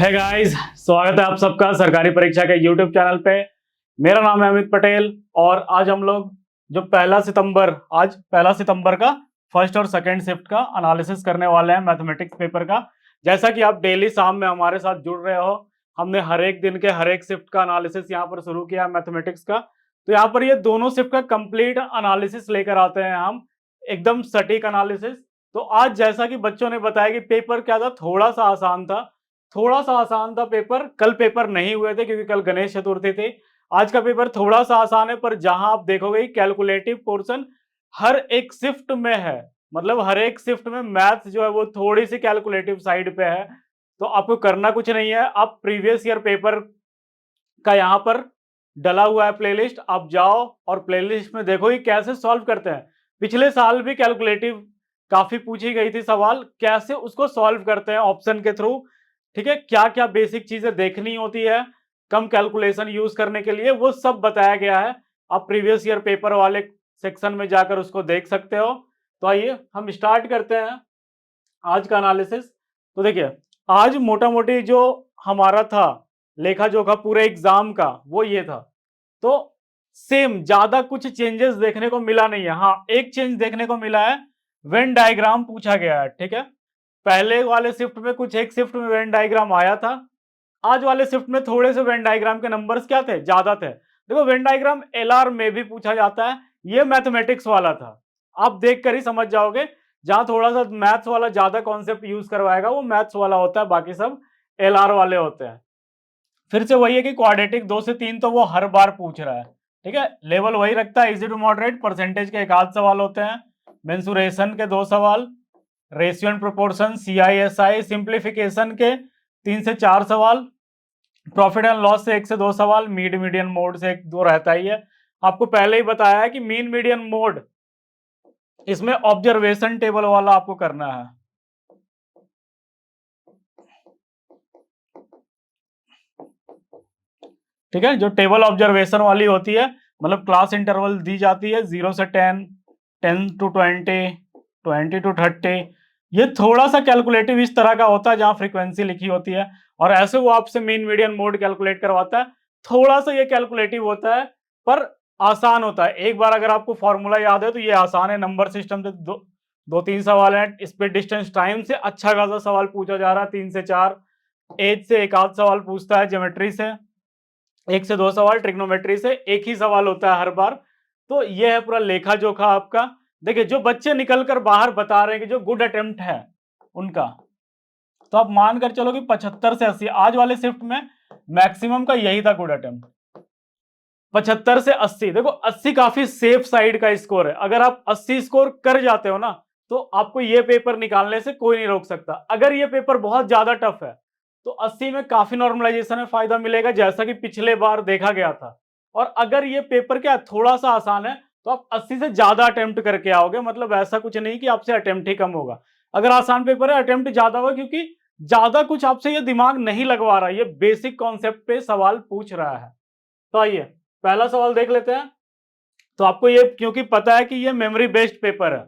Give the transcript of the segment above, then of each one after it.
है गाइस, स्वागत है आप सबका सरकारी परीक्षा के यूट्यूब चैनल पे। मेरा नाम है अमित पटेल और आज हम लोग जो पहला सितंबर का फर्स्ट और सेकंड शिफ्ट का एनालिसिस करने वाले हैं मैथमेटिक्स पेपर का। जैसा कि आप डेली शाम में हमारे साथ जुड़ रहे हो, हमने हर एक दिन के हर एक शिफ्ट का एनालिसिस यहाँ पर शुरू किया है मैथमेटिक्स का। तो यहाँ पर ये दोनों शिफ्ट का कंप्लीट एनालिसिस लेकर आते हैं हम, एकदम सटीक एनालिसिस। तो आज जैसा कि बच्चों ने बताया कि पेपर क्या था, थोड़ा सा आसान था पेपर। कल पेपर नहीं हुए थे क्योंकि कल गणेश चतुर्थी थी। आज का पेपर थोड़ा सा आसान है, पर जहां आप देखोगे कैलकुलेटिव पोर्शन हर एक शिफ्ट में है, मतलब हर एक शिफ्ट में मैथ्स जो है वो थोड़ी सी कैलकुलेटिव साइड पे है। तो आपको करना कुछ नहीं है, आप प्रीवियस ईयर पेपर का यहाँ पर डला हुआ है प्लेलिस्ट, आप जाओ और प्लेलिस्ट में देखो ये कैसे सॉल्व करते हैं। पिछले साल भी कैलकुलेटिव काफी पूछी गई थी सवाल, कैसे उसको सॉल्व करते हैं ऑप्शन के थ्रू। ठीक है, क्या क्या बेसिक चीजें देखनी होती है कम कैलकुलेशन यूज करने के लिए, वो सब बताया गया है। आप प्रीवियस ईयर पेपर वाले सेक्शन में जाकर उसको देख सकते हो। तो आइए हम स्टार्ट करते हैं आज का एनालिसिस। तो देखिए, आज मोटा मोटी जो हमारा था लेखा जोखा पूरे एग्जाम का वो ये था। तो सेम ज्यादा कुछ चेंजेस देखने को मिला नहीं है। हाँ, एक चेंज देखने को मिला है, वेन डायग्राम पूछा गया है। ठीक है, पहले वाले शिफ्ट में कुछ एक शिफ्ट में वेन डायग्राम आया था, आज वाले शिफ्ट में थोड़े से वेन डायग्राम के नंबर्स क्या थे, ज्यादा थे। देखो, वेन डायग्राम एलआर में भी पूछा जाता है, ये मैथमेटिक्स वाला था। आप देखकर ही समझ जाओगे, जहां थोड़ा सा मैथ्स वाला ज्यादा कॉन्सेप्ट यूज करवाएगा वो मैथ्स वाला होता है, बाकी सब एलआर वाले होते हैं। फिर से वही है कि क्वाड्रेटिक 2 से 3 तो वो हर बार पूछ रहा है। ठीक है, लेवल वही रखता है, इजी टू मॉडरेट, परसेंटेज के एक आध सवाल होते हैं, मेंसुरेशन के 2 सवाल, ratio and proportion, CI SI, simplification के 3 से 4 सवाल, प्रॉफिट एंड लॉस से 1 से 2 सवाल, मीडियन मोड से 1-2 रहता ही है। आपको पहले ही बताया है कि मीन मीडियन मोड इसमें ऑब्जर्वेशन टेबल वाला आपको करना है। ठीक है, जो टेबल ऑब्जर्वेशन वाली होती है, मतलब क्लास इंटरवल दी जाती है 0 से 10, 10 to 20, 20 to 30। ये थोड़ा सा कैलकुलेटिव इस तरह का होता है जहां फ्रीक्वेंसी लिखी होती है, और ऐसे वो आपसे मीन मीडियन मोड कैलकुलेट करवाता है। थोड़ा सा ये कैलकुलेटिव होता है, पर आसान होता है। एक बार अगर आपको फॉर्मूला याद है तो ये आसान है। नंबर सिस्टम से दो तीन सवाल है, स्पीड डिस्टेंस टाइम से अच्छा खासा सवाल पूछा जा रहा है, 3 से 4, एज से एक आध सवाल पूछता है, ज्योमेट्री से 1 से 2 सवाल, ट्रिग्नोमेट्री से एक ही सवाल होता है हर बार। तो ये है पूरा लेखा जोखा आपका। देखिए, जो बच्चे निकल कर बाहर बता रहे हैं कि जो गुड अटेम्प्ट है उनका, तो आप मानकर चलो कि 75 से 80 आज वाले शिफ्ट में मैक्सिमम का यही था गुड अटेम्प्ट, 75 से 80। देखो, 80 काफी सेफ साइड का स्कोर है। अगर आप 80 स्कोर कर जाते हो ना, तो आपको ये पेपर निकालने से कोई नहीं रोक सकता। अगर ये पेपर बहुत ज्यादा टफ है तो 80 में काफी नॉर्मलाइजेशन में फायदा मिलेगा, जैसा कि पिछले बार देखा गया था। और अगर ये पेपर क्या थोड़ा सा आसान है तो आप 80 से ज्यादा अटेम्प्ट करके आओगे, मतलब ऐसा कुछ नहीं कि आपसे अटेम्प्ट ही कम होगा। अगर आसान पेपर है अटेम्प्ट ज्यादा होगा, क्योंकि ज्यादा कुछ आपसे ये दिमाग नहीं लगवा रहा, ये बेसिक कॉन्सेप्ट पे सवाल पूछ रहा है। तो आइए पहला सवाल देख लेते हैं। तो आपको ये क्योंकि पता है कि ये मेमोरी बेस्ड पेपर है,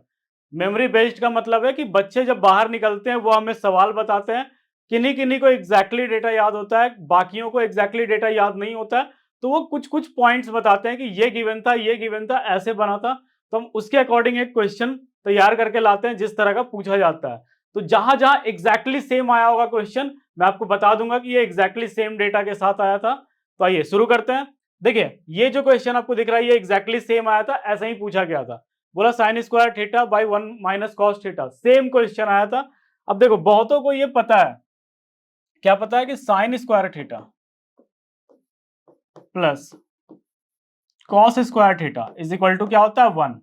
मेमोरी बेस्ड का मतलब है कि बच्चे जब बाहर निकलते हैं वो हमें सवाल बताते हैं, किन्हीं किन्हीं को एग्जैक्टली डेटा याद होता है, बाकियों को एग्जैक्टली डेटा याद नहीं होता है। तो वो कुछ कुछ पॉइंट्स बताते हैं कि ये गिवन था, ये गिवन था, ऐसे बना था। तो हम उसके अकॉर्डिंग एक क्वेश्चन तैयार करके लाते हैं जिस तरह का पूछा जाता है। तो जहां जहां एग्जैक्टली सेम आया होगा क्वेश्चन, मैं आपको बता दूंगा कि ये एग्जैक्टली सेम डेटा के साथ आया था। तो आइए शुरू करते हैं। देखिए, ये जो क्वेश्चन आपको दिख रहा है ये एग्जैक्टली सेम आया था, ऐसा ही पूछा गया था। बोला sign square theta by 1 minus cos theta, same question आया था। अब देखो, बहुतों को ये पता है, क्या पता है कि sine square theta plus cos square theta is equal to क्या होता है 1।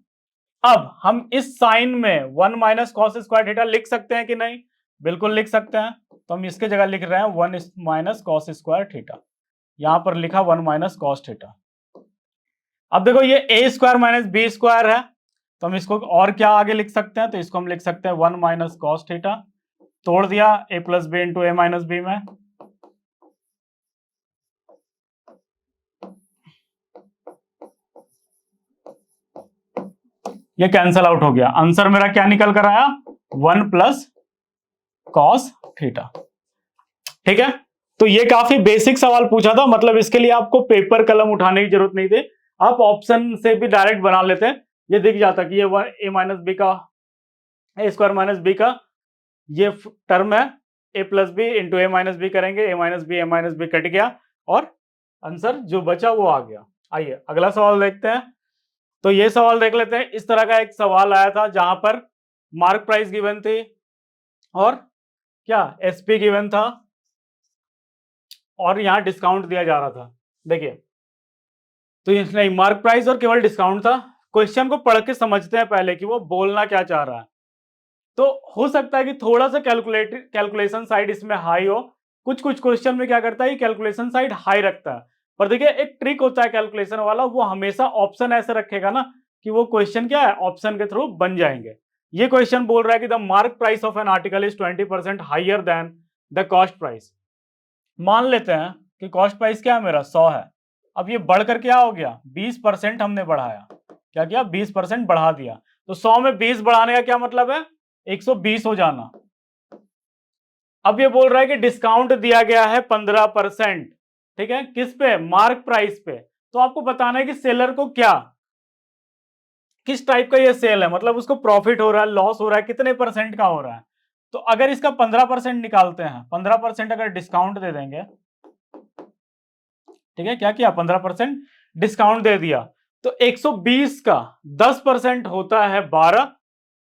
अब हम इस साइन में 1 माइनस कॉस स्क्वायर थीटा लिख सकते हैं कि नहीं, बिल्कुल लिख सकते हैं। तो हम इसके जगह लिख रहे हैं 1 माइनस कॉस स्क्वायर थीटा, यहां पर लिखा 1 माइनस कॉस थीटा। अब देखो, ये ए स्क्वायर माइनस बी स्क्वायर है, तो हम इसको और क्या आगे लिख सकते हैं, तो इसको हम लिख सकते हैं 1 माइनस कॉस थीटा, तोड़ दिया ए प्लस बी इंटू ए माइनस बी में। ये कैंसल आउट हो गया, आंसर मेरा क्या निकल कर आया 1 प्लस कॉस थीटा। ठीक है, तो ये काफी बेसिक सवाल पूछा था, मतलब इसके लिए आपको पेपर कलम उठाने की जरूरत नहीं थी, आप ऑप्शन से भी डायरेक्ट बना लेते हैं। ये दिख जाता कि ये a माइनस बी का ए स्क्वायर माइनस बी का ये टर्म है, ए प्लस बी इंटू ए माइनस बी करेंगे, ए माइनस बी कट गया और आंसर जो बचा वो आ गया। आइए अगला सवाल देखते हैं। तो ये सवाल देख लेते हैं। इस तरह का एक सवाल आया था जहां पर मार्क प्राइस गिवन थी और क्या एसपी गिवन था और यहां डिस्काउंट दिया जा रहा था। देखिए, तो ये नहीं, मार्क प्राइस और केवल डिस्काउंट था। क्वेश्चन को पढ़ के समझते हैं पहले कि वो बोलना क्या चाह रहा है। तो हो सकता है कि थोड़ा सा कैलकुलेशन साइड इसमें हाई हो। कुछ कुछ क्वेश्चन में क्या करता है, कैलकुलेशन साइड हाई रखता है। पर देखिए एक ट्रिक होता है कैलकुलेशन वाला, वो हमेशा ऑप्शन ऐसे रखेगा ना कि वो क्वेश्चन क्या है, ऑप्शन के थ्रू बन जाएंगे। ये क्वेश्चन बोल रहा है कि the mark price of an article is 20% higher than the cost price. मान लेते हैं कि कॉस्ट प्राइस क्या है मेरा 100 है। अब ये बढ़कर क्या हो गया, 20% हमने बढ़ाया। क्या किया, 20% बढ़ा दिया। तो 100 में 20 बढ़ाने का क्या मतलब है, 120 हो जाना। अब ये बोल रहा है कि डिस्काउंट दिया गया है 15%, ठीक है, किस पे, मार्क प्राइस पे। तो आपको बताना है कि सेलर को क्या, किस टाइप का ये सेल है, मतलब उसको प्रॉफिट हो रहा है, लॉस हो रहा है, कितने परसेंट का हो रहा है। तो अगर इसका 15% निकालते हैं, 15% अगर डिस्काउंट दे देंगे, ठीक है, क्या किया, 15% डिस्काउंट दे दिया, तो 120 का 10% होता है 12,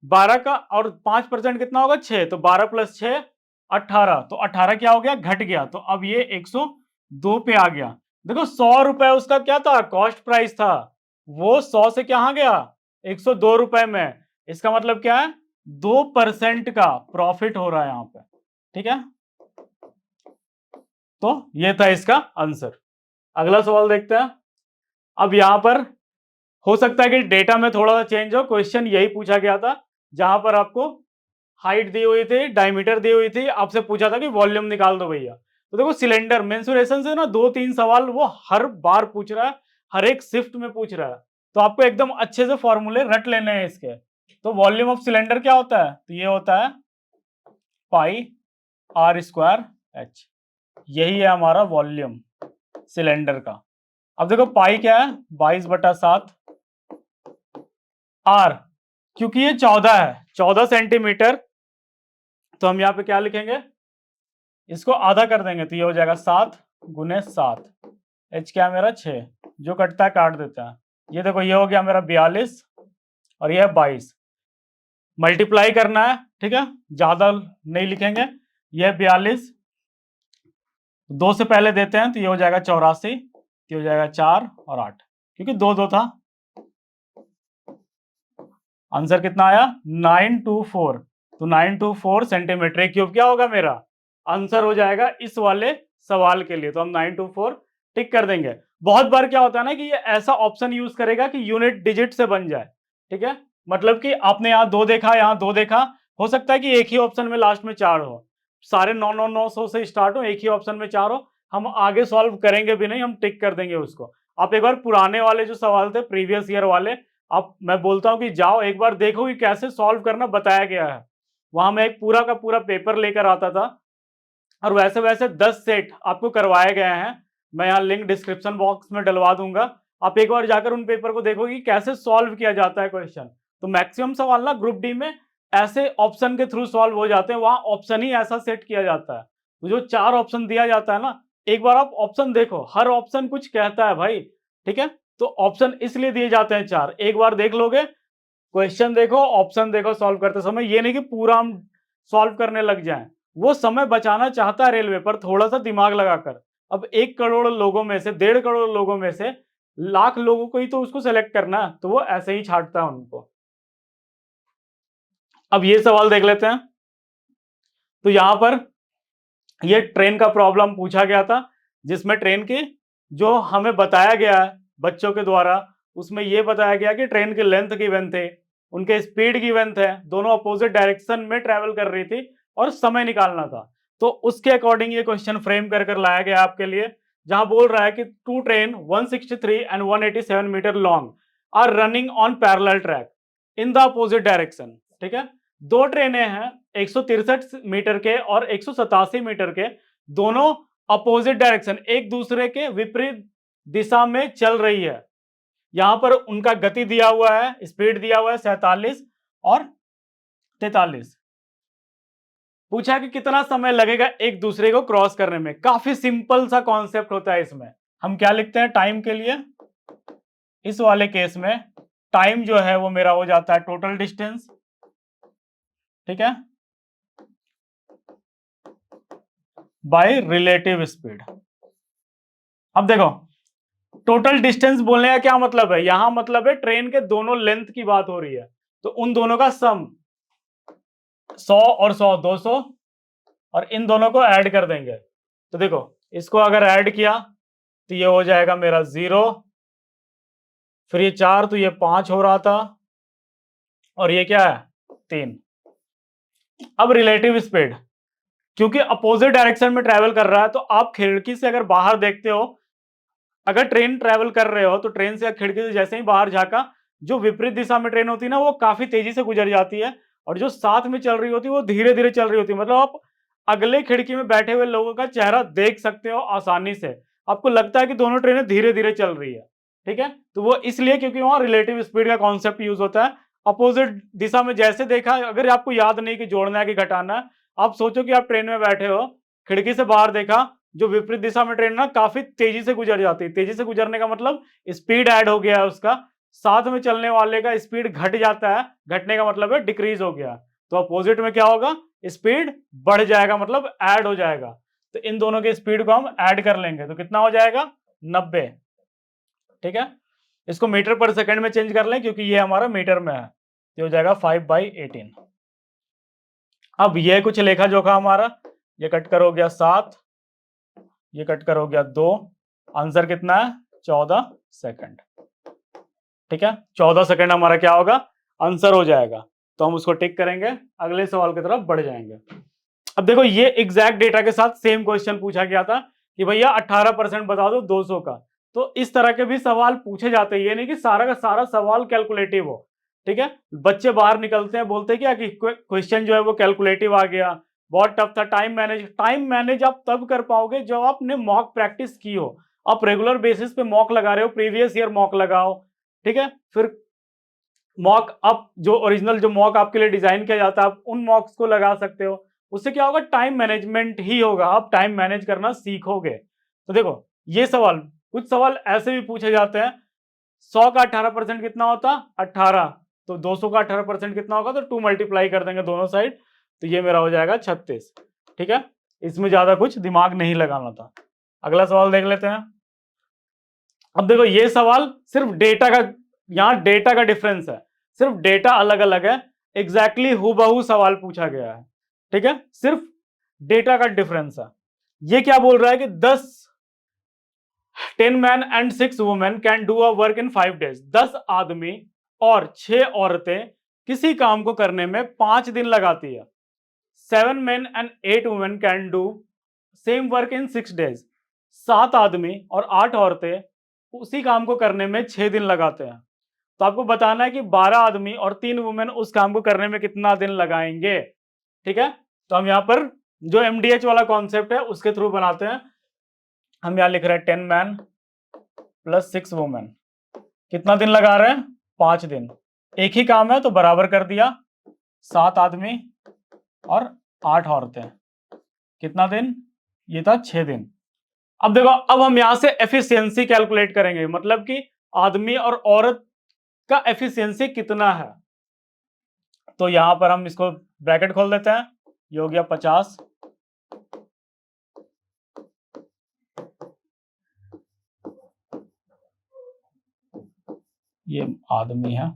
12 का और 5% कितना होगा, 6। तो 12 प्लस 6 18, तो 18 क्या हो गया, घट गया। तो अब ये 102 पे आ गया। देखो 100 रुपए उसका क्या था, कॉस्ट प्राइस था, वो 100 से कहां गया, 102 रुपए में। इसका मतलब क्या है, 2% का प्रॉफिट हो रहा है यहां पे, ठीक है। तो ये था इसका आंसर। अगला सवाल देखते हैं। अब यहां पर हो सकता है कि डेटा में थोड़ा सा चेंज हो, क्वेश्चन यही पूछा गया था जहां पर आपको हाइट दी हुई थी, डायमीटर दी हुई थी, आपसे पूछा था कि वॉल्यूम निकाल दो भैया। तो देखो सिलेंडर मेंसुरेशन से ना 2-3 सवाल वो हर बार पूछ रहा है, हर एक शिफ्ट में पूछ रहा है। तो आपको एकदम अच्छे से फॉर्मूले रट लेने हैं इसके। तो वॉल्यूम ऑफ सिलेंडर क्या होता है, तो ये होता है पाई आर स्क्वायर एच। यही है हमारा वॉल्यूम सिलेंडर का। अब देखो पाई क्या है, 22/7, आर क्योंकि ये 14 है, 14 सेंटीमीटर, तो हम यहाँ पे क्या लिखेंगे, इसको आधा कर देंगे तो ये हो जाएगा 7 गुने 7। एच क्या है मेरा 6, जो कटता है काट देता है। ये देखो ये हो गया मेरा 42 और ये है 22, मल्टीप्लाई करना है, ठीक है, ज्यादा नहीं लिखेंगे। ये 42, 2 से पहले देते हैं तो ये हो जाएगा 84, ये हो जाएगा 4 और 8, क्योंकि 2 था। आंसर कितना आया, 924। तो 924 सेंटीमीटर क्यूब क्या होगा मेरा आंसर हो जाएगा इस वाले सवाल के लिए। तो हम 924 टिक कर देंगे। बहुत बार क्या होता है ना कि ये ऐसा ऑप्शन यूज करेगा कि यूनिट डिजिट से बन जाए, ठीक है, मतलब कि आपने यहाँ 2 देखा, यहाँ 2 देखा, हो सकता है कि एक ही ऑप्शन में लास्ट में 4 हो, सारे 999 से स्टार्ट हो, एक ही ऑप्शन में 4 हो, हम आगे सॉल्व करेंगे भी नहीं, हम टिक कर देंगे उसको। आप एक बार पुराने वाले जो सवाल थे प्रीवियस ईयर वाले, अब मैं बोलता हूं कि जाओ एक बार देखो कि कैसे सॉल्व करना बताया गया है। वहां मैं एक पूरा का पूरा पेपर लेकर आता था और वैसे वैसे 10 सेट आपको करवाए गए हैं। मैं यहाँ लिंक डिस्क्रिप्शन बॉक्स में डलवा दूंगा, आप एक बार जाकर उन पेपर को देखो कि कैसे सॉल्व किया जाता है क्वेश्चन। तो मैक्सिमम सवाल ना ग्रुप डी में ऐसे ऑप्शन के थ्रू सॉल्व हो जाते हैं, वहां ऑप्शन ही ऐसा सेट किया जाता है। तो जो 4 ऑप्शन दिया जाता है ना, एक बार आप ऑप्शन देखो, हर ऑप्शन कुछ कहता है भाई, ठीक है। तो ऑप्शन इसलिए दिए जाते हैं 4, एक बार देख लोगे, क्वेश्चन देखो, ऑप्शन देखो सॉल्व करते समय, ये नहीं कि पूरा हम सॉल्व करने लग जाएं। वो समय बचाना चाहता है रेलवे पर, थोड़ा सा दिमाग लगाकर। अब 1 करोड़ लोगों में से, 1.5 करोड़ लोगों में से लाख लोगों को ही तो उसको सेलेक्ट करना है, तो वो ऐसे ही छांटता है उनको। अब ये सवाल देख लेते हैं। तो यहां पर ये ट्रेन का प्रॉब्लम पूछा गया था, जिसमें ट्रेन की जो हमें बताया गया है बच्चों के द्वारा, उसमें यह बताया गया कि ट्रेन की लेंथ गिवन थे, उनके स्पीड गिवन थे, दोनों अपोजिट डायरेक्शन में ट्रेवल कर रही थी और समय निकालना था। तो उसके अकॉर्डिंग ये क्वेश्चन फ्रेम कर लाया गया आपके लिए, जहां बोल रहा है कि 2 train 163 and 187 metre long are running on parallel track in the opposite direction, ठीक है। 2 ट्रेनें हैं 163 मीटर के और 187 मीटर के, दोनों अपोजिट डायरेक्शन, एक दूसरे के विपरीत दिशा में चल रही है। यहां पर उनका गति दिया हुआ है, स्पीड दिया हुआ है 47 और 43। पूछा कि कितना समय लगेगा एक दूसरे को क्रॉस करने में। काफी सिंपल सा कॉन्सेप्ट होता है इसमें। हम क्या लिखते हैं टाइम के लिए, इस वाले केस में टाइम जो है वो मेरा हो जाता है टोटल डिस्टेंस, ठीक है, बाय रिलेटिव स्पीड। अब देखो टोटल डिस्टेंस बोलने का क्या मतलब है, यहां मतलब है ट्रेन के दोनों लेंथ की बात हो रही है, तो उन दोनों का सम 100 और 100 200 और इन दोनों को ऐड कर देंगे। तो देखो इसको अगर ऐड किया तो ये हो जाएगा मेरा 0, फिर ये 4 तो ये 5 हो रहा था और ये क्या है 3। अब रिलेटिव स्पीड, क्योंकि अपोजिट डायरेक्शन में ट्रेवल कर रहा है तो आप खिड़की से अगर बाहर देखते हो, अगर ट्रेन ट्रेवल कर रहे हो तो ट्रेन से खिड़की से जैसे ही बाहर झांका, जो विपरीत दिशा में ट्रेन होती है ना वो काफी तेजी से गुजर जाती है, और जो साथ में चल रही होती है वो धीरे धीरे चल रही होती है। मतलब आप अगले खिड़की में बैठे हुए लोगों का चेहरा देख सकते हो आसानी से, आपको लगता है कि दोनों ट्रेनें धीरे धीरे चल रही है, ठीक है। तो वो इसलिए क्योंकि वहां रिलेटिव स्पीड का कॉन्सेप्ट यूज होता है। अपोजिट दिशा में जैसे देखा, अगर आपको याद नहीं कि जोड़ना है कि घटाना है, आप सोचो कि आप ट्रेन में बैठे हो, खिड़की से बाहर देखा, जो विपरीत दिशा में ट्रेन ना काफी तेजी से गुजर जाती है। तेजी से गुजरने का मतलब स्पीड ऐड हो गया है उसका, साथ में चलने वाले का स्पीड घट जाता है, घटने का मतलब है डिक्रीज हो गया। तो अपोजिट में क्या होगा, स्पीड बढ़ जाएगा, मतलब ऐड हो जाएगा। तो इन दोनों के स्पीड को हम ऐड कर लेंगे तो कितना हो जाएगा 90, ठीक है। इसको मीटर पर सेकंड में चेंज कर लें क्योंकि ये हमारा मीटर में है, तो हो जाएगा 5/18। अब ये कुछ लेखा जोखा हमारा, ये कट कर हो गया 7, ये कट कर हो गया 2, आंसर कितना है 14 सेकंड, ठीक है। 14 सेकंड हमारा क्या होगा आंसर हो जाएगा, तो हम उसको टिक करेंगे, अगले सवाल की तरफ बढ़ जाएंगे। अब देखो ये एग्जैक्ट डेटा के साथ सेम क्वेश्चन पूछा गया था कि भैया 18% बता दो 200 का। तो इस तरह के भी सवाल पूछे जाते हैं, ये नहीं कि सारा का सारा सवाल कैलकुलेटिव हो, ठीक है। बच्चे बाहर निकलते हैं बोलते क्या कि क्वेश्चन जो है वो कैलकुलेटिव आ गया, बहुत टफ था। टाइम मैनेज आप तब कर पाओगे जब आपने मॉक प्रैक्टिस की हो, आप रेगुलर बेसिस पे मॉक लगा रहे हो, प्रीवियस ईयर मॉक लगाओ, ठीक है। फिर मॉक आप जो ओरिजिनल जो मॉक आपके लिए डिजाइन किया जाता है आप उन मॉक्स को लगा सकते हो, उससे क्या होगा टाइम मैनेजमेंट ही होगा, आप टाइम मैनेज करना सीखोगे। तो देखो ये सवाल, कुछ सवाल ऐसे भी पूछे जाते हैं, 100 का 18% कितना होता 18, तो 200 का 18% कितना होगा, तो 2 मल्टीप्लाई कर देंगे दोनों साइड, तो ये मेरा हो जाएगा 36, ठीक है। इसमें ज्यादा कुछ दिमाग नहीं लगाना था। अगला सवाल देख लेते हैं। अब देखो ये सवाल सिर्फ डेटा का, यहां डेटा का डिफरेंस है, सिर्फ डेटा अलग अलग है, एग्जैक्टली हूबहू सवाल पूछा गया है, ठीक है, सिर्फ डेटा का डिफरेंस है। ये क्या बोल रहा है कि 10 man and 6 women can do a work in 5 days। 10 आदमी और 6 औरतें किसी काम को करने में 5 दिन लगाती है। 7 men and 8 women can do same work in 6 days। 7 आदमी और 8 औरतें उसी काम को करने में 6 दिन लगाते हैं। तो आपको बताना है कि 12 आदमी और 3 वुमेन उस काम को करने में कितना दिन लगाएंगे, ठीक है। तो हम यहाँ पर जो एमडीएच वाला कॉन्सेप्ट है उसके थ्रू बनाते हैं। हम यहाँ लिख रहे हैं 10 मैन प्लस 6 वुमेन, कितना दिन लगा रहे हैं 5 दिन। एक ही काम है तो बराबर कर दिया, 7 आदमी और 8 औरतें, कितना दिन, ये था 6 दिन। अब देखो अब हम यहां से एफिशिएंसी कैलकुलेट करेंगे, मतलब कि आदमी और औरत का एफिशिएंसी कितना है। तो यहां पर हम इसको ब्रैकेट खोल देते हैं, ये हो गया 50, ये आदमी है,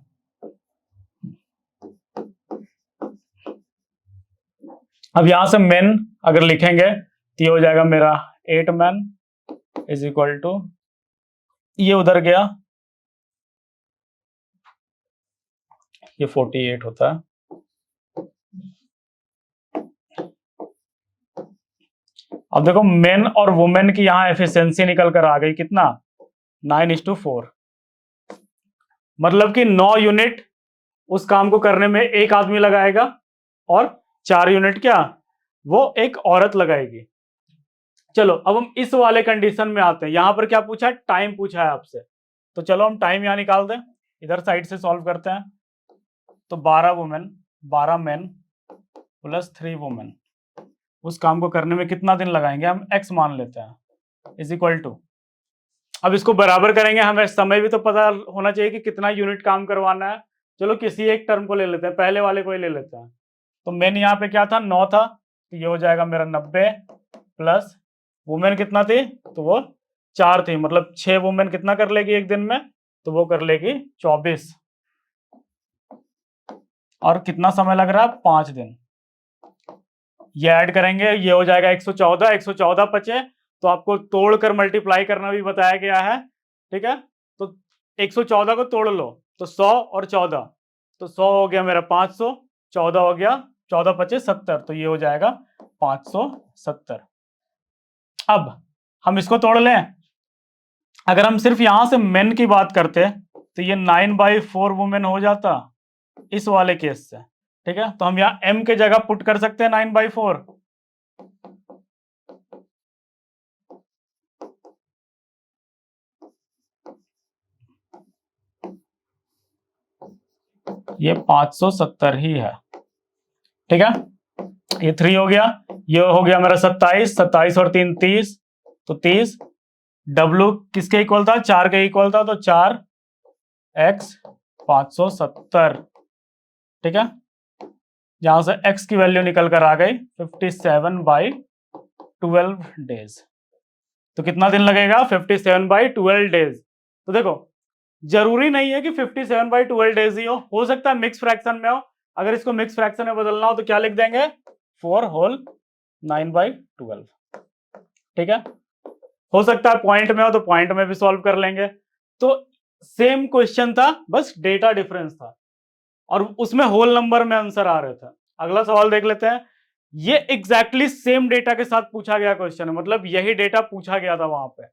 अब यहां से मेन अगर लिखेंगे तो ये हो जाएगा मेरा 8 मैन इज इक्वल टू, ये उधर गया, ये 48 होता है। अब देखो मेन और वुमेन की यहां एफिशिएंसी निकल कर आ गई कितना 9:4, मतलब कि 9 यूनिट उस काम को करने में एक आदमी लगाएगा और 4 यूनिट क्या वो एक औरत लगाएगी। चलो अब हम इस वाले कंडीशन में आते हैं। यहां पर क्या पूछा है, टाइम पूछा है आपसे, तो चलो हम टाइम यहां निकाल दें, इधर साइड से सॉल्व करते हैं। तो 12 वुमेन 12 मेन प्लस 3 वुमेन, उस काम को करने में कितना दिन लगाएंगे, हम x मान लेते हैं, इज इक्वल टू, अब इसको बराबर करेंगे, हमें समय भी तो पता होना चाहिए कि कितना यूनिट काम करवाना है। चलो किसी एक टर्म को ले लेते हैं, पहले वाले को ही ले लेते हैं। तो मेन यहाँ पे क्या था, 9 था, तो ये हो जाएगा मेरा 90 प्लस वुमेन कितना थी, तो वो 4 थी, मतलब 6 वुमेन कितना कर लेगी एक दिन में, तो वो कर लेगी 24, और कितना समय लग रहा है, 5 दिन। ये ऐड करेंगे, ये हो जाएगा 114, 114 बचे, तो आपको तोड़कर मल्टीप्लाई करना भी बताया गया है, ठीक है। तो 114 को तोड़ लो, तो 100 और 14, तो 100 हो गया मेरा 500, 14 हो गया, 14 पचे 70, तो ये हो जाएगा 570। अब हम इसको तोड़ लें, अगर हम सिर्फ यहां से मेन की बात करते तो ये 9/4 वुमेन हो जाता इस वाले केस से, ठीक है। तो हम यहाँ m के जगह पुट कर सकते हैं 9/4, ये 570 ही है, ठीक है। ये 3 हो गया, ये हो गया मेरा 27, 27 और 3 30, तो 30, W किसके इक्वल था, 4 के इक्वल था, तो 4x 570, ठीक है। यहां से x की वैल्यू निकल कर आ गई 57/12 डेज। तो कितना दिन लगेगा, 57/12 डेज। तो देखो जरूरी नहीं है कि 57/12 डेज ही हो सकता है मिक्स फ्रैक्शन में हो। अगर इसको मिक्स फ्रैक्शन में बदलना हो तो क्या लिख देंगे, 4 होल 9/12, ठीक है। हो सकता है पॉइंट में हो तो पॉइंट में भी सॉल्व कर लेंगे। तो सेम क्वेश्चन था, बस डेटा डिफरेंस था, और उसमें होल नंबर में आंसर आ रहे थे। अगला सवाल देख लेते हैं। ये एग्जैक्टली सेम डेटा के साथ पूछा गया क्वेश्चन है, मतलब यही डेटा पूछा गया था वहां पे।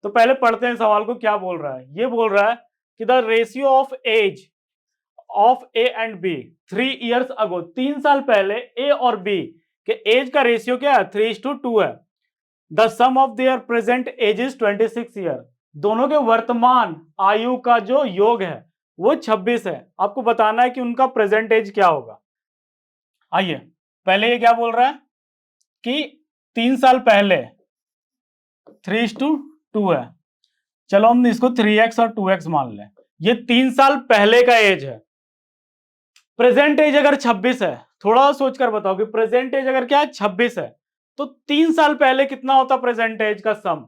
तो पहले पढ़ते हैं सवाल को, क्या बोल रहा है। ये बोल रहा है कि the ratio of age of A and B 3 years ago, 3 साल पहले ए और बी के एज का रेशियो क्या है, 3:2 है। The sum of their present age is 26 year, दोनों के वर्तमान आयु का जो योग है वो 26 है। आपको बताना है कि उनका प्रेजेंट एज क्या होगा। आइए पहले ये क्या बोल रहा है कि 3 साल पहले 3:2 है, चलो हम इसको 3x और 2x मान लें। ये 3 साल पहले का एज है, प्रेजेंट एज अगर 26 है, थोड़ा सोचकर बताओ कि प्रेजेंट एज अगर क्या है 26 है, तो 3 साल पहले कितना होता प्रेजेंट एज का सम,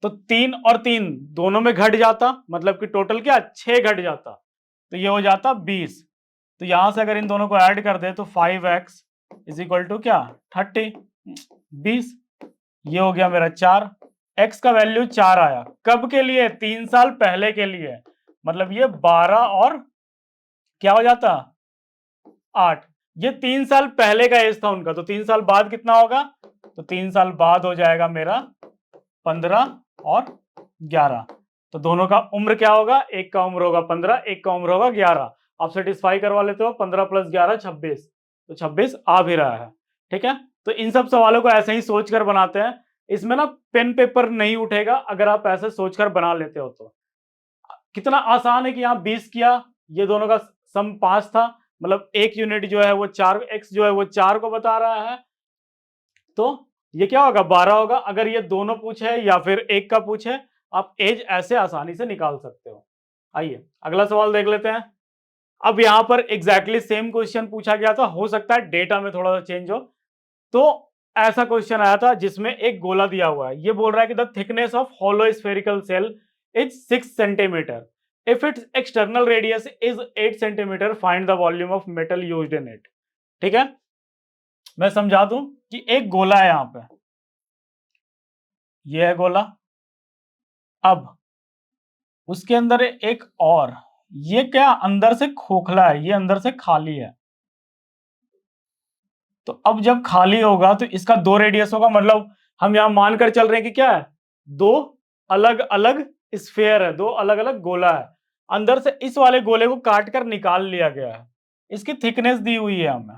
तो 3 और 3 दोनों में घट जाता, मतलब कि टोटल क्या 6 घट जाता, तो ये हो जाता 20। तो यहां से अगर इन दोनों को ऐड कर दे तो 5x इज इक्वल टू क्या 30, 20, ये हो गया मेरा 4, x का वैल्यू 4 आया, कब के लिए, 3 साल पहले के लिए, मतलब ये 12 और क्या हो जाता 8। ये 3 साल पहले का एज था उनका, तो 3 साल बाद कितना होगा, तो 3 साल बाद हो जाएगा मेरा 15 और 11, तो दोनों का उम्र क्या होगा, एक का उम्र होगा 15, एक का उम्र होगा 11। आप सेटिस्फाई करवा लेते हो, 15 + 11 26, तो 26 आ भी रहा है, ठीक है। तो इन सब सवालों को ऐसे ही सोचकर बनाते हैं, इसमें ना पेन पेपर नहीं उठेगा अगर आप ऐसे सोचकर बना लेते हो। तो कितना आसान है कि यहाँ 20 किया, ये दोनों का सम 5 था, मतलब एक यूनिट जो है वो 4, x जो है वो 4 को बता रहा है, तो ये क्या होगा 12 होगा। अगर ये दोनों पूछे या फिर एक का पूछे, आप एज ऐसे आसानी से निकाल सकते हो। आइए अगला सवाल देख लेते हैं। अब यहां पर एग्जैक्टली सेम क्वेश्चन पूछा गया था, हो सकता है डेटा में थोड़ा सा चेंज हो। तो ऐसा क्वेश्चन आया था जिसमें एक गोला दिया हुआ है, ये बोल रहा है कि the thickness of hollow spherical shell is 6 centimeter, if it's external radius is 8 centimeter, find the volume of metal used in it. ठीक है, मैं समझा दूं कि एक गोला है यहां पे, ये है गोला, अब उसके अंदर एक और, ये क्या अंदर से खोखला है, ये अंदर से खाली है। तो अब जब खाली होगा तो इसका 2 रेडियस होगा, मतलब हम यहां मानकर चल रहे हैं कि क्या है, 2 अलग अलग स्फेयर है, 2 अलग अलग गोला है। अंदर से इस वाले गोले को काट कर निकाल लिया गया है, इसकी थिकनेस दी हुई है हमें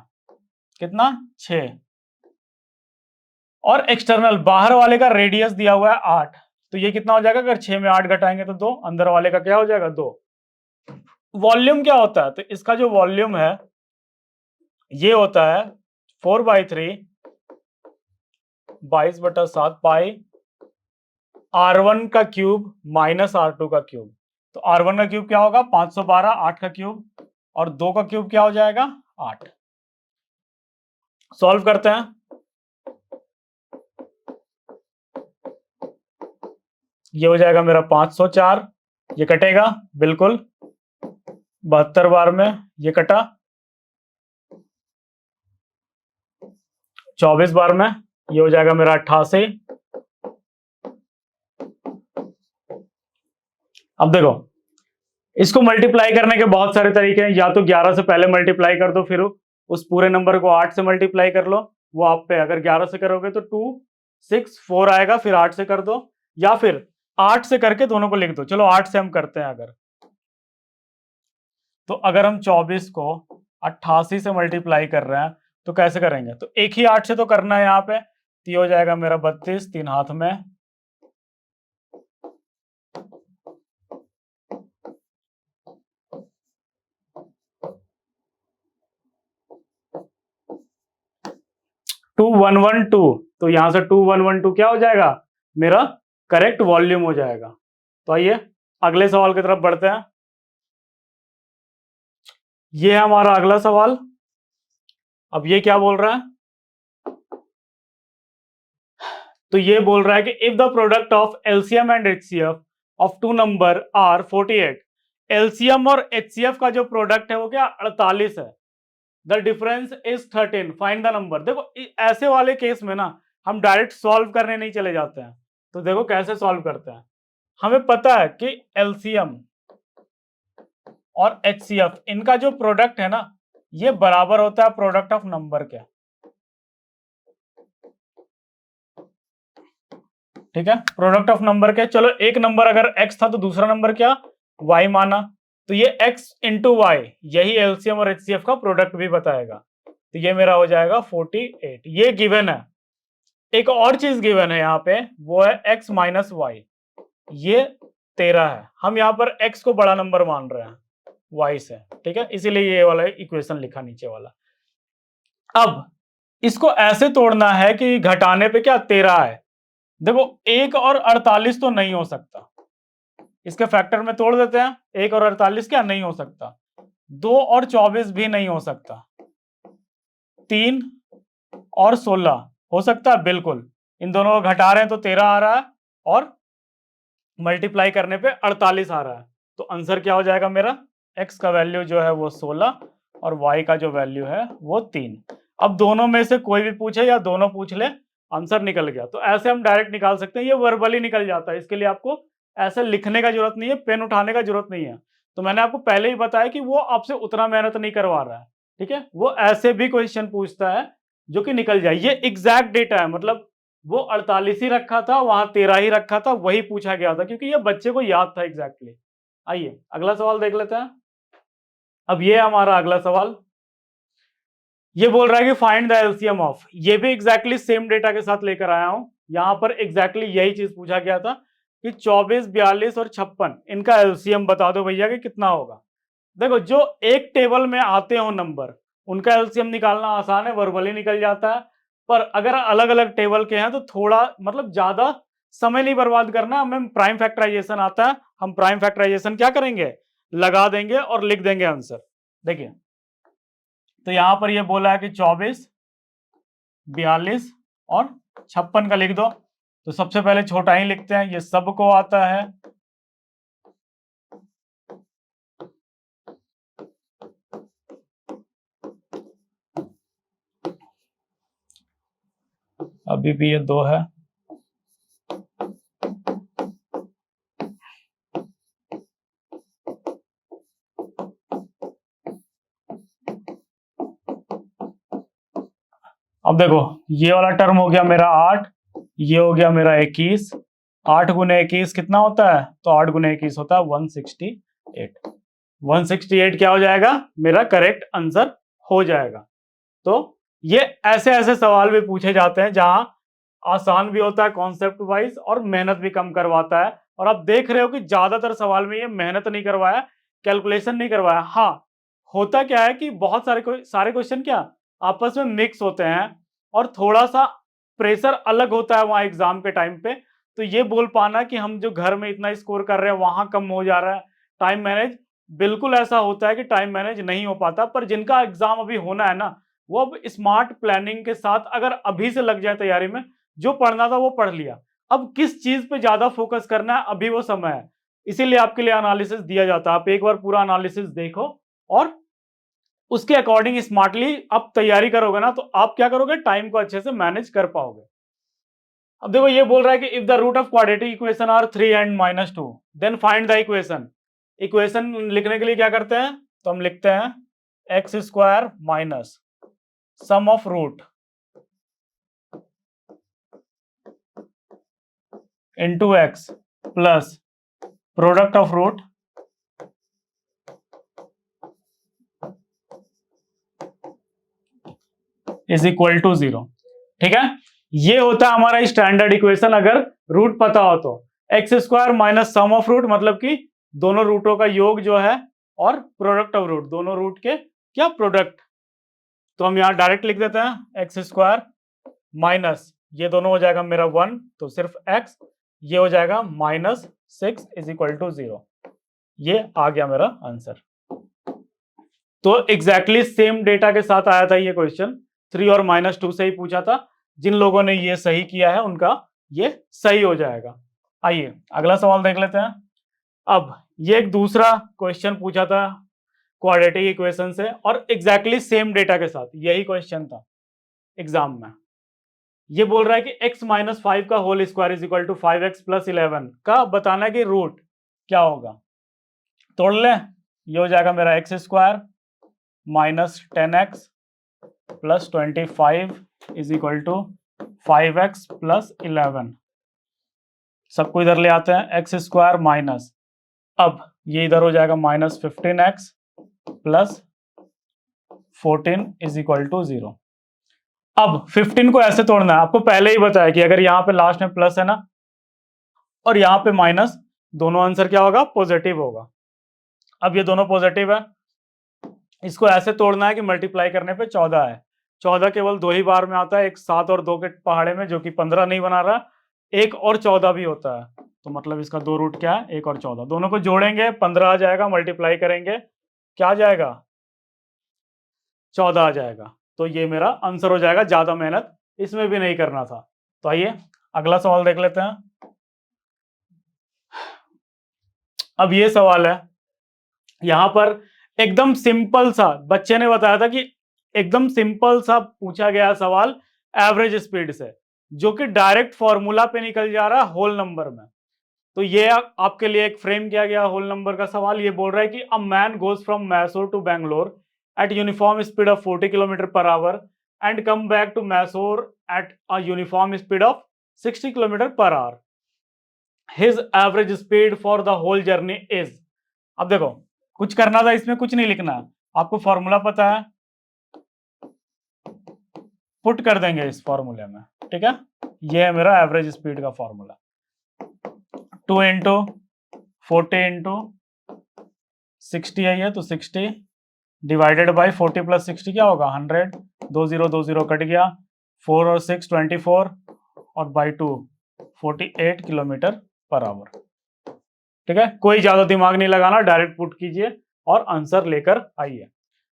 कितना 6, और एक्सटर्नल बाहर वाले का रेडियस दिया हुआ है 8, तो ये कितना हो जाएगा? अगर 6 में 8 घटाएंगे तो 2, अंदर वाले का क्या हो जाएगा? 2। वॉल्यूम क्या होता है? तो इसका जो वॉल्यूम है ये होता है 4/3 22/7 पाई R1 का क्यूब माइनस R2 का क्यूब। तो R1 का क्यूब क्या होगा? 512, 8 का क्यूब, और 2 का क्यूब क्या हो जाएगा? 8। सॉल्व करते हैं। ये हो जाएगा मेरा 504, ये कटेगा बिल्कुल 72 बार में, ये कटा 24 बार में, ये हो जाएगा मेरा 88। अब देखो, इसको मल्टीप्लाई करने के बहुत सारे तरीके हैं। या तो 11 से पहले मल्टीप्लाई कर दो, फिर उस पूरे नंबर को 8 से मल्टीप्लाई कर लो, वो आप पे। अगर 11 से करोगे तो 264 आएगा, फिर 8 से कर दो, या फिर 8 से करके दोनों को लिख दो। चलो 8 से हम करते हैं। अगर हम 24 को 88 से मल्टीप्लाई कर रहे हैं तो कैसे करेंगे? तो एक ही 8 से तो करना है यहाँ पे, तो ये हो जाएगा मेरा 32, 3 हाथ में, टू 112। तो यहां से 2112 क्या हो जाएगा? मेरा करेक्ट वॉल्यूम हो जाएगा। तो आइए अगले सवाल की तरफ बढ़ते हैं। ये है हमारा अगला सवाल। अब ये क्या बोल रहा है? तो ये बोल रहा है कि if the product of LCM and HCF of two number are 48, LCM और एचसीएफ का जो प्रोडक्ट है वो क्या? 48 है। The difference is 13, find the number. देखो ऐसे वाले केस में ना हम डायरेक्ट सॉल्व करने नहीं चले जाते हैं। तो देखो कैसे सॉल्व करते हैं। हमें पता है कि एलसीएम और एचसीएफ इनका जो प्रोडक्ट है ना ये बराबर होता है प्रोडक्ट ऑफ नंबर के। ठीक है, प्रोडक्ट ऑफ नंबर के। चलो एक नंबर अगर x था तो दूसरा नंबर क्या? y माना, तो ये x इंटू वाई, यही एलसीएम और एचसीएफ का प्रोडक्ट भी बताएगा। तो ये मेरा हो जाएगा 48। ये गिवन है। एक और चीज गिवन है यहाँ पे, वो है x माइनस वाई, ये 13 है। हम यहाँ पर x को बड़ा नंबर मान रहे हैं y से, ठीक है, इसीलिए ये वाला इक्वेशन लिखा नीचे वाला। अब इसको ऐसे तोड़ना है कि घटाने पे क्या 13 है। देखो 1 और 48 तो नहीं हो सकता, इसके फैक्टर में तोड़ देते हैं। 1 और 48 क्या नहीं हो सकता। 2 और 24 भी नहीं हो सकता। 3 और 16 हो सकता है, बिल्कुल। इन दोनों को घटा रहे हैं तो 13 आ रहा है, और मल्टीप्लाई करने पे 48 आ रहा है। तो आंसर क्या हो जाएगा मेरा? x का वैल्यू जो है वो 16 और y का जो वैल्यू है वो 3। अब दोनों में से कोई भी पूछे या दोनों पूछ ले, आंसर निकल गया। तो ऐसे हम डायरेक्ट निकाल सकते हैं, ये वर्बली निकल जाता है। इसके लिए आपको ऐसे लिखने का जरूरत नहीं है, पेन उठाने का जरूरत नहीं है। तो मैंने आपको पहले ही बताया कि वो आपसे उतना मेहनत नहीं करवा रहा है, ठीक है। वो ऐसे भी क्वेश्चन पूछता है जो कि निकल जाए। ये एग्जैक्ट डेटा है, मतलब वो 48 ही रखा था, वहां 13 ही रखा था, वही पूछा गया था, क्योंकि ये बच्चे को याद था एग्जैक्टली। आइए अगला सवाल देख लेते हैं। अब ये हमारा अगला सवाल, ये बोल रहा है कि फाइंड द एलसीएम ऑफ, ये भी एग्जैक्टली सेम डेटा के साथ लेकर आया हूं। यहां पर एग्जैक्टली यही चीज पूछा गया था कि 24, 42 और 56 इनका एलसीएम बता दो भैया कि कितना होगा। देखो जो एक टेबल में आते हो नंबर, उनका एलसीएम निकालना आसान है, वर्बली निकल जाता है। पर अगर अलग अलग टेबल के हैं तो थोड़ा मतलब ज्यादा समय नहीं बर्बाद करना, हमें प्राइम फैक्टराइजेशन आता है। हम प्राइम फैक्टराइजेशन क्या करेंगे? लगा देंगे और लिख देंगे आंसर। देखिए तो यहां पर ये बोला है कि 24, 42 और 56 का लिख दो। तो सबसे पहले छोटा ही लिखते हैं, ये सबको आता है। अभी भी ये 2 है। अब देखो ये वाला टर्म हो गया मेरा 8, ये हो गया मेरा 21। 8 गुने 21 कितना होता है? तो 8 गुने 21 होता है 168। 168 क्या हो जाएगा? मेरा करेक्ट आंसर हो जाएगा। तो ये ऐसे ऐसे सवाल भी पूछे जाते हैं जहां आसान भी होता है कॉन्सेप्ट वाइज और मेहनत भी कम करवाता है। और आप देख रहे हो कि ज्यादातर सवाल में ये मेहनत नहीं करवाया, कैलकुलेशन नहीं करवाया। हाँ, होता क्या है कि बहुत सारे क्वेश्चन क्या आपस में मिक्स होते हैं और थोड़ा सा प्रेशर अलग होता है वहां एग्जाम के टाइम पे। तो ये बोल पाना कि हम जो घर में इतना स्कोर कर रहे हैं वहां कम हो जा रहा है, टाइम मैनेज, बिल्कुल ऐसा होता है कि टाइम मैनेज नहीं हो पाता। पर जिनका एग्जाम अभी होना है ना, वो अब स्मार्ट प्लानिंग के साथ अगर अभी से लग जाए तैयारी में, जो पढ़ना था वो पढ़ लिया, अब किस चीज पे ज्यादा फोकस करना है अभी वो समय है। इसीलिए आपके लिए एनालिसिस दिया जाता है। आप एक बार पूरा एनालिसिस देखो और उसके अकॉर्डिंग स्मार्टली आप तैयारी करोगे ना, तो आप क्या करोगे, टाइम को अच्छे से मैनेज कर पाओगे। अब देखो ये बोल रहा है कि if the root of quadratic equation are 3 and -2 then find the equation. Equation लिखने के लिए क्या करते हैं, तो हम लिखते हैं X square minus sum of root into X plus product of root is equal to 0। ठीक है, ये होता है हमारा स्टैंडर्ड इक्वेशन अगर रूट पता हो तो। X square minus sum of root मतलब कि दोनों रूटों का योग जो है, और प्रोडक्ट ऑफ रूट, दोनों रूट के क्या प्रोडक्ट। तो हम यहां डायरेक्ट लिख देते हैं एक्स स्क्वायर माइनस, ये दोनों हो जाएगा मेरा 1, तो सिर्फ एक्स, ये हो जाएगा -6 इज इक्वल टू 0। ये आ गया मेरा आंसर। तो एग्जैक्टली सेम डेटा के साथ आया था ये क्वेश्चन, 3 और -2 से ही पूछा था। जिन लोगों ने ये सही किया है उनका ये सही हो जाएगा। आइए अगला सवाल देख लेते हैं। अब ये एक दूसरा क्वेश्चन पूछा था क्वाड्रेटिक इक्वेशन से और एग्जैक्टली सेम डेटा के साथ, यही क्वेश्चन था एग्जाम में। ये बोल रहा है कि x - 5 का whole square is equal to 5x + 11 का बताना है कि रूट क्या होगा। तोड़ ले, ये हो जाएगा मेरा x square minus 10x plus 25 is equal to 5x + 11। सबको इधर ले आते हैं, एक्स स्क्वायर माइनस, अब ये इधर हो जाएगा -15x plus 14 is equal to 0। अब 15 को ऐसे तोड़ना है, आपको पहले ही बताया कि अगर यहाँ पे लास्ट में प्लस है ना और यहाँ पे माइनस, दोनों आंसर क्या होगा, पॉजिटिव होगा। अब ये दोनों पॉजिटिव है, इसको ऐसे तोड़ना है कि मल्टीप्लाई करने पे 14 है। 14 केवल 2 ही बार में आता है, एक 7 और 2 के पहाड़े में, जो कि 15 नहीं बना रहा, 1 और 14 भी होता है। तो मतलब इसका 2 रूट क्या है, 1 और 14, दोनों को जोड़ेंगे 15 आ जाएगा, मल्टीप्लाई करेंगे क्या आ जाएगा, 14 आ जाएगा। तो ये मेरा आंसर हो जाएगा, ज्यादा मेहनत इसमें भी नहीं करना था। तो आइए अगला सवाल देख लेते हैं। अब ये सवाल है, यहां पर एकदम सिंपल सा, बच्चे ने बताया था कि एकदम सिंपल सा पूछा गया सवाल एवरेज स्पीड से, जो कि डायरेक्ट फॉर्मूला पे निकल जा रहा है होल नंबर में। तो ये आपके लिए एक फ्रेम किया गया होल नंबर का सवाल। ये बोल रहा है कि a man goes from Mysore to Bangalore at uniform speed of 40 km/h and come back to Mysore at a uniform speed of 60 km/h। His average speed for the whole journey is. अब देखो कुछ करना था इसमें, कुछ नहीं लिखना है, आपको फॉर्मूला पता है, पुट कर देंगे इस फॉर्मूले में। ठीक है, ये है मेरा एवरेज स्पीड का फॉर्मूला, 2 × 40 × 60 है ये, तो 60 डिवाइडेड बाई 40 + 60 क्या होगा, 100, 2 0 2 0 कट गया, 4 और 6 24 और बाई 2 48 km/h। ठीक है, कोई ज्यादा दिमाग नहीं लगाना, डायरेक्ट पुट कीजिए और आंसर लेकर आइए।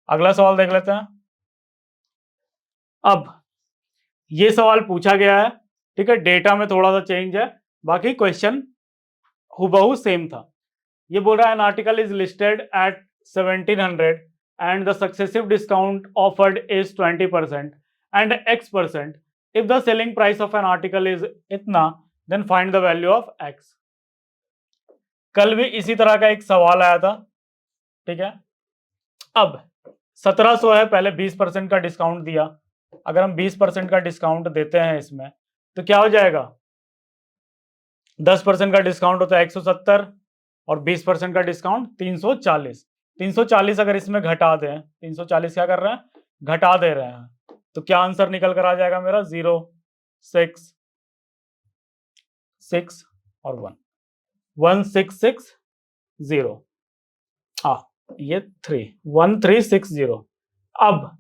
अगला सवाल देख लेते हैं। अब ये सवाल पूछा गया है, ठीक है, डेटा में थोड़ा सा चेंज है, बाकी क्वेश्चन हुबहू सेम था। ये बोल रहा है an article is listed at 1700 and the successive discount offered is 20% and X%। If the selling price of an article is इतना, then find the value of X। कल भी इसी तरह का एक सवाल आया था। ठीक है, अब 1700 है, पहले 20% का डिस्काउंट दिया, अगर हम 20% का डिस्काउंट देते हैं इसमें तो क्या हो जाएगा, 10% का डिस्काउंट होता है 170 और 20% का डिस्काउंट 340। 340 अगर इसमें घटा दें, 340 क्या कर रहे हैं, घटा दे रहे हैं, तो क्या आंसर निकल कर आ जाएगा मेरा, 0 6 6 और 1, 1660। ये 3, 1360। अब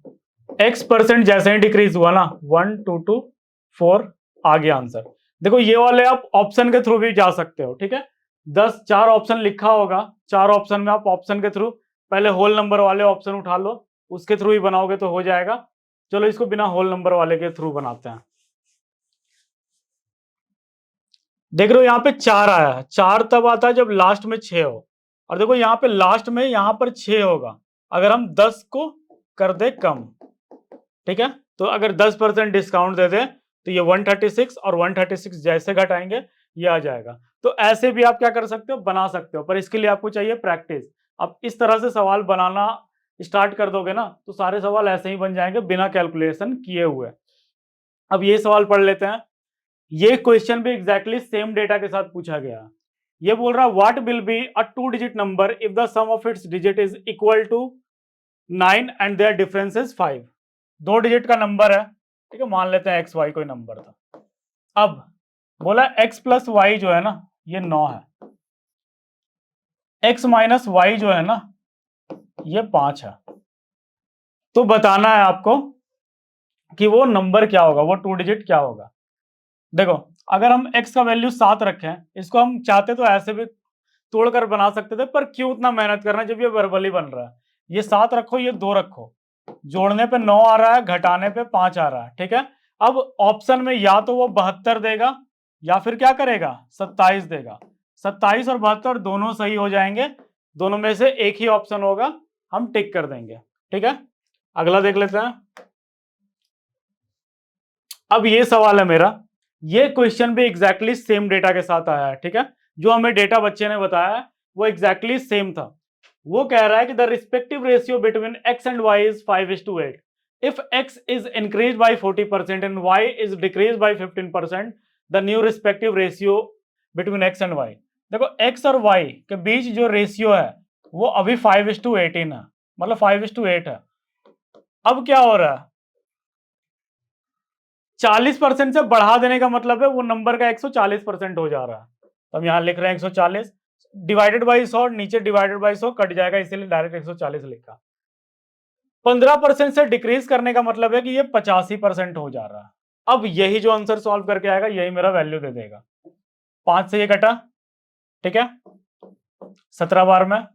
x% जैसे ही डिक्रीज हुआ ना, 1 2 2 4 आ गया आंसर। देखो ये वाले आप ऑप्शन के थ्रू भी जा सकते हो, ठीक है। 4 ऑप्शन लिखा होगा, 4 ऑप्शन में आप ऑप्शन के थ्रू पहले होल नंबर वाले ऑप्शन उठा लो, उसके थ्रू ही बनाओगे तो हो जाएगा। चलो इसको बिना होल नंबर वाले के थ्रू बनाते हैं। देख रहे हो यहाँ पे 4 आया है, 4 तब आता है जब लास्ट में 6 हो, और देखो यहाँ पे लास्ट में यहाँ पर 6 होगा अगर हम 10 को कर दे कम, ठीक है। तो अगर 10% डिस्काउंट दे दे तो ये 136 और 136 जैसे घटाएंगे ये आ जाएगा। तो ऐसे भी आप क्या कर सकते हो, बना सकते हो, पर इसके लिए आपको चाहिए प्रैक्टिस। अब इस तरह से सवाल बनाना स्टार्ट कर दोगे ना तो सारे सवाल ऐसे ही बन जाएंगे बिना कैलकुलेशन किए हुए। अब ये सवाल पढ़ लेते हैं। ये क्वेश्चन भी एग्जैक्टली सेम डेटा के साथ पूछा गया। ये बोल रहा है what will be a 2 digit number if the sum of its digit is equal to 9 and their difference is 5। 2 digit का नंबर है, ठीक है, मान लेते हैं एक्स वाई कोई नंबर था। अब बोला x प्लस वाई जो है ना ये 9 है, x माइनस वाई जो है ना ये 5 है। तो बताना है आपको कि वो नंबर क्या होगा, वो 2 डिजिट क्या होगा। देखो अगर हम x का वैल्यू 7 रखें, इसको हम चाहते तो ऐसे भी तोड़कर बना सकते थे, पर क्यों उतना मेहनत करना जब ये वर्बली बन रहा है। ये 7 रखो, ये 2 रखो, जोड़ने पे 9 आ रहा है, घटाने पे 5 आ रहा है, ठीक है। अब ऑप्शन में या तो वो 72 देगा या फिर क्या करेगा 27 देगा। 27 और 72 दोनों सही हो जाएंगे, दोनों में से एक ही ऑप्शन होगा, हम टिक कर देंगे, ठीक है। अगला देख लेते हैं। अब ये सवाल है मेरा, ये क्वेश्चन भी एग्जैक्टली सेम डेटा के साथ आया है, ठीक है। जो हमें डेटा बच्चे ने बताया है वो एग्जैक्टली सेम था। वो कह रहा है कि the respective ratio between x and y is 5:8। If x is increase by 40% and y is decrease by 15%, the new respective ratio between x and y। देखो x और y के बीच जो रेशियो है वो अभी 5:18 है, मतलब 5:8 है। अब क्या हो रहा है, 40% से बढ़ा देने का मतलब है वो नंबर का 140% हो जा रहा है। तो हम यहां लिख रहे हैं 140 डिवाइडेड बाई 100, नीचे डिवाइडेड बाई 100 कट जाएगा, इसीलिए डायरेक्ट 140 लिखा। 15% से डिक्रीज करने का मतलब है कि ये 85% हो जा रहा है। अब यही जो आंसर सॉल्व करके आएगा यही मेरा वैल्यू दे देगा। 5 से ये कटा, ठीक है, 17 बार में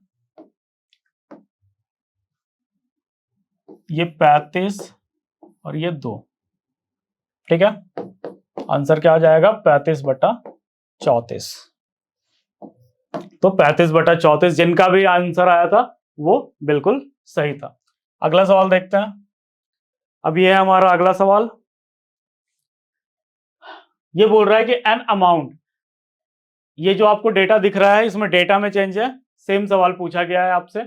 ये 35 और ये 2, ठीक है। आंसर क्या आ जाएगा 35/34। तो 35/34 जिनका भी आंसर आया था वो बिल्कुल सही था। अगला सवाल देखते हैं। अब ये है हमारा अगला सवाल। ये बोल रहा है कि एन अमाउंट, ये जो आपको डेटा दिख रहा है इसमें डेटा में चेंज है, सेम सवाल पूछा गया है आपसे।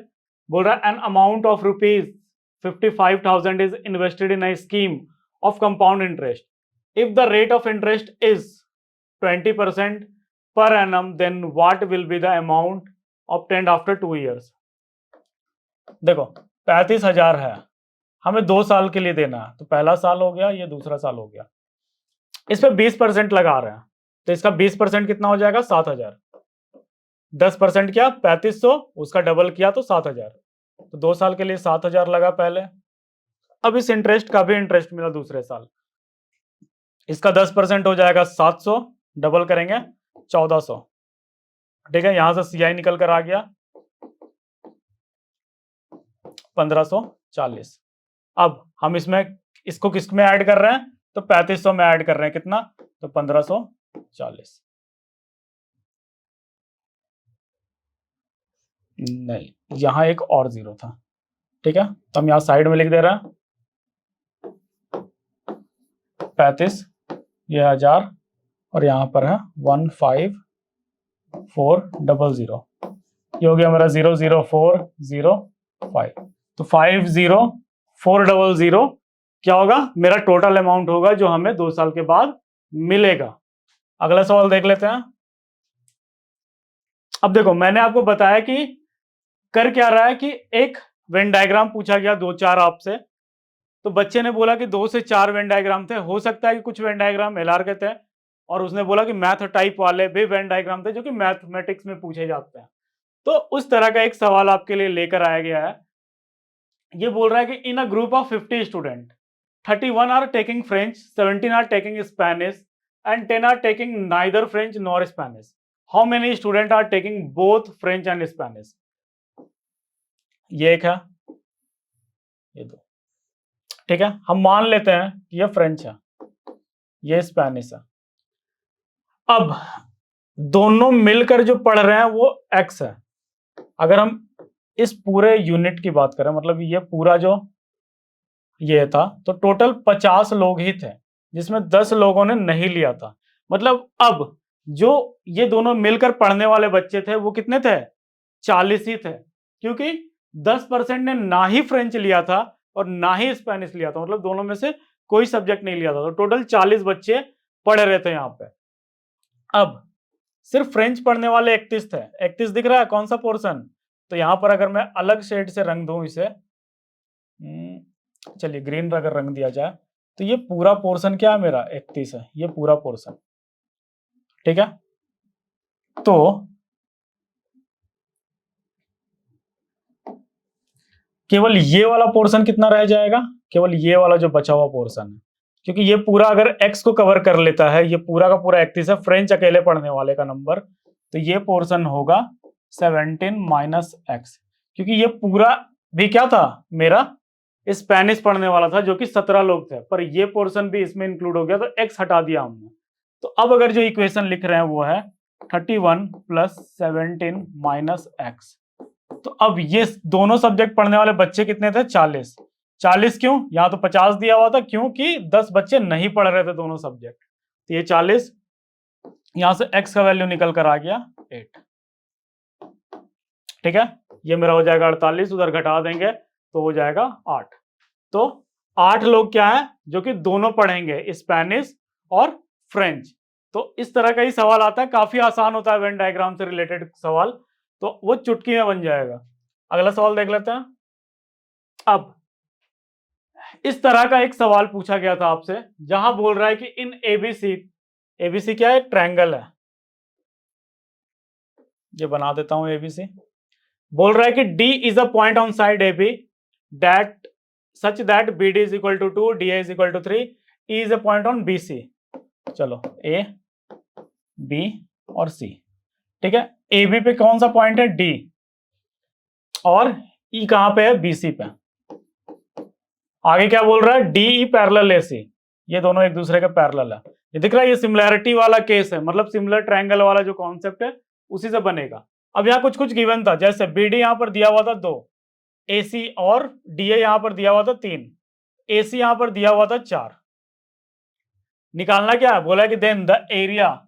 बोल रहा है an amount of ₹55,000 is invested in a scheme of compound interest. If the rate of interest is 20% per annum, then what will be the amount obtained after 2 years। देखो 35,000 है, हमें 2 साल के लिए देना है, तो पहला साल हो गया, ये दूसरा साल हो गया। इस पे 20% लगा रहे हैं, तो इसका 20% कितना हो जाएगा 7,000। 10% क्या 3500, उसका डबल किया तो 7,000, तो 2 साल के लिए 7,000 लगा पहले। अब इस इंटरेस्ट का भी इंटरेस्ट मिला दूसरे साल, इसका 10% हो जाएगा 700, डबल करेंगे 1400, ठीक है। यहां से सीआई निकल कर आ गया 1540। अब हम इसमें इसको किस में ऐड कर रहे हैं, तो 3500 में ऐड कर रहे हैं, कितना, तो 1540। नहीं, यहां एक और जीरो था, ठीक है, तो हम यहां साइड में लिख दे रहे हैं 35, ये 1000, और यहां पर है 15400, ये हो गया मेरा 00405। तो 50400 क्या होगा, मेरा टोटल अमाउंट होगा जो हमें 2 साल के बाद मिलेगा। अगला सवाल देख लेते हैं। अब देखो मैंने आपको बताया कि कर क्या रहा है कि एक वेन डायग्राम पूछा गया 2-4 आपसे, तो बच्चे ने बोला कि 2 से 4 वेन डायग्राम थे, हो सकता है कि कुछ वेन डायग्राम एलआर के थे और उसने बोला कि मैथ टाइप वाले भी वेन डायग्राम थे जो कि मैथमेटिक्स में पूछे जाते हैं। तो उस तरह का एक सवाल आपके लिए लेकर आया गया है। ये बोल रहा है कि in a group of 50 student 31 are taking French, 17 are taking Spanish and 10 are taking neither French nor Spanish. How many student are taking both French and Spanish? ये एक है, ये दो। ठीक है, हम मान लेते हैं कि ये फ्रेंच है, ये स्पेनिश है। अब दोनों मिलकर जो पढ़ रहे हैं वो एक्स है। अगर हम इस पूरे यूनिट की बात करें, मतलब ये पूरा जो ये था, तो टोटल 50 लोग ही थे, जिसमें 10 लोगों ने नहीं लिया था। मतलब अब जो ये दोनों मिलकर पढ़ने वाले बच्चे थे वो कितने थे? 40 ही थे, क्योंकि 10% ने ना ही फ्रेंच लिया था और ना ही स्पेनिश लिया था, मतलब दोनों में से कोई सब्जेक्ट नहीं लिया था। तो टोटल 40 बच्चे पढ़ रहे थे यहाँ पे। अब सिर्फ फ्रेंच पढ़ने वाले 31 थे। 31 दिख रहा है कौन सा पोर्शन? तो यहां पर अगर मैं अलग शेड से रंग दूं इसे, चलिए ग्रीन अगर रंग दिया जाए, तो ये पूरा पोर्शन क्या है मेरा? 31 है, ये पूरा पोर्शन। ठीक है, तो केवल ये वाला पोर्शन कितना रह जाएगा? केवल ये वाला जो बचा हुआ पोर्शन है, क्योंकि ये पूरा अगर x को कवर कर लेता है, ये पूरा का पूरा 31 है, फ्रेंच अकेले पढ़ने वाले का नंबर, तो ये पोर्शन होगा 17 माइनस x, क्योंकि ये पूरा भी क्या था मेरा? स्पेनिश पढ़ने वाला था, जो कि 17 लोग थे, पर ये पोर्शन भी इसमें इंक्लूड हो गया, तो x हटा दिया हमने। तो अब अगर जो इक्वेशन लिख रहे हैं वो है 31 प्लस 17 माइनस x। तो अब ये दोनों सब्जेक्ट पढ़ने वाले बच्चे कितने थे? 40। 40 क्यों? यहां तो 50 दिया हुआ था, क्योंकि 10 बच्चे नहीं पढ़ रहे थे दोनों सब्जेक्ट। तो ये 40, यहां से x का वैल्यू निकल कर आ गया 8। ठीक है, ये मेरा हो जाएगा 48, उधर घटा देंगे तो हो जाएगा 8। तो 8 लोग क्या है जो कि दोनों पढ़ेंगे, स्पेनिश और फ्रेंच। तो इस तरह का ही सवाल आता है, काफी आसान होता है वेन डायग्राम से रिलेटेड सवाल, तो वो चुटकी में बन जाएगा। अगला सवाल देख लेते हैं। अब इस तरह का एक सवाल पूछा गया था आपसे, जहां बोल रहा है कि इन एबीसी, एबीसी क्या है? ट्रायंगल है, ये बना देता हूं एबीसी। बोल रहा है कि D is a point on side AB that such that B D is equal to 2, D is equal to 3, E is a point on B C. चलो ए, बी और सी। ठीक है, ए बी पे कौन सा पॉइंट है? D, और ई कहां पे है? बी सी पे। आगे क्या बोल रहा है? डी ई पैरेलल ए सी, ये दोनों एक दूसरे के पैरेलल है। ये दिख रहा है, ये सिमिलैरिटी वाला केस है, मतलब सिमिलर ट्रायंगल वाला जो कॉन्सेप्ट है उसी से बनेगा। अब यहाँ कुछ कुछ गिवन था, जैसे बी डी यहां पर दिया हुआ था 2, ए सी और डी ए यहां पर दिया हुआ था 3, ए सी यहां पर दिया हुआ था 4। निकालना क्या है? बोला कि then the area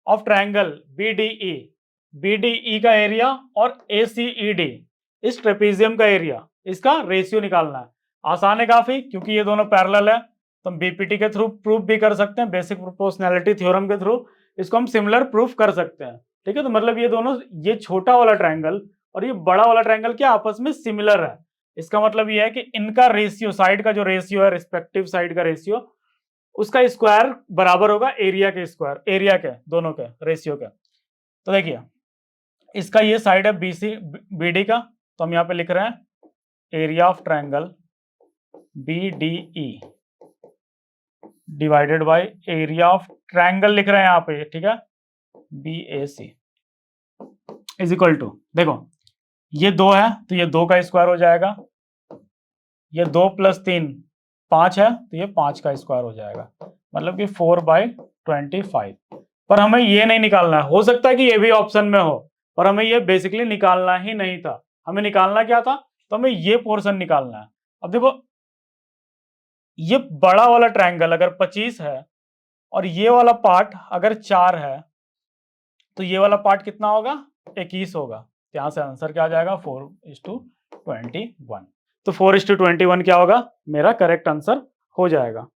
of triangle B D E, B D E का एरिया और ए सी ई डी, इस ट्रेपीजियम का एरिया, इसका रेशियो निकालना है। आसान है काफी, क्योंकि ये दोनों पैरेलल है, तो हम बीपीटी के थ्रू प्रूफ भी कर सकते हैं, बेसिक प्रोपोर्शनैलिटी थ्योरम के थ्रू इसको हम सिमिलर प्रूफ कर सकते हैं। ठीक है, तो मतलब ये दोनों, ये छोटा वाला ट्रायंगल और ये बड़ा वाला ट्रायंगल क्या आपस में सिमिलर है। इसका मतलब ये है कि इनका रेशियो, साइड का जो रेशियो है, रिस्पेक्टिव साइड का रेशियो, उसका स्क्वायर बराबर होगा एरिया के स्क्वायर, एरिया के दोनों के रेशियो के। तो देखिए, इसका ये साइड है बीसी बीडी का, तो हम यहाँ पे लिख रहे हैं area of triangle B D E divided by area of triangle लिख रहे हैं यहाँ पे, ठीक है, B A C is equal to, देखो ये 2 है तो ये 2 का स्क्वायर हो जाएगा, ये 2 प्लस 3 5 है तो ये 5 का स्क्वायर हो जाएगा, मतलब कि 4/25। पर हमें ये नहीं निकालना है, हो सकता है कि ये भी ऑप्शन में हो, पर हमें ये बेसिकली निकालना ही नहीं था। हमें निकालना क्या था? तो हमें ये पोर्शन निकालना है। अब देखो, ये बड़ा वाला ट्रायंगल अगर 25 है और ये वाला पार्ट अगर 4 है, तो ये वाला पार्ट कितना होगा? 21 होगा। तो यहां से आंसर क्या आ जाएगा? 4:21। तो 4:21 क्या होगा? मेरा करेक्ट आंसर हो जाएगा।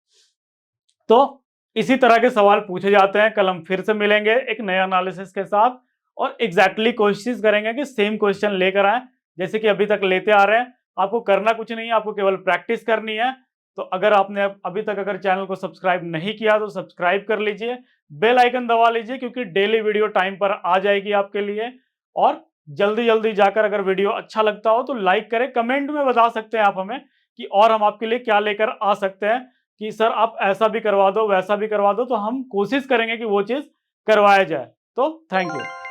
तो इसी तरह के सवाल पूछे जाते हैं। कल हम फिर से मिलेंगे एक नए एनालिसिस के साथ और एग्जैक्टली कोशिश करेंगे कि सेम क्वेश्चन लेकर आए जैसे कि अभी तक लेते आ रहे हैं। आपको करना कुछ नहीं है, आपको केवल प्रैक्टिस करनी है। तो अगर आपने अभी तक अगर चैनल को सब्सक्राइब नहीं किया तो सब्सक्राइब कर लीजिए, बेल आइकन दबा लीजिए, क्योंकि डेली वीडियो टाइम पर आ जाएगी आपके लिए। और जल्दी जल्दी जाकर अगर वीडियो अच्छा लगता हो तो लाइक करें, कमेंट में बता सकते हैं आप हमें कि और हम आपके लिए क्या लेकर आ सकते हैं, कि सर आप ऐसा भी करवा दो, वैसा भी करवा दो, तो हम कोशिश करेंगे कि वो चीज करवाया जाए। तो थैंक यू।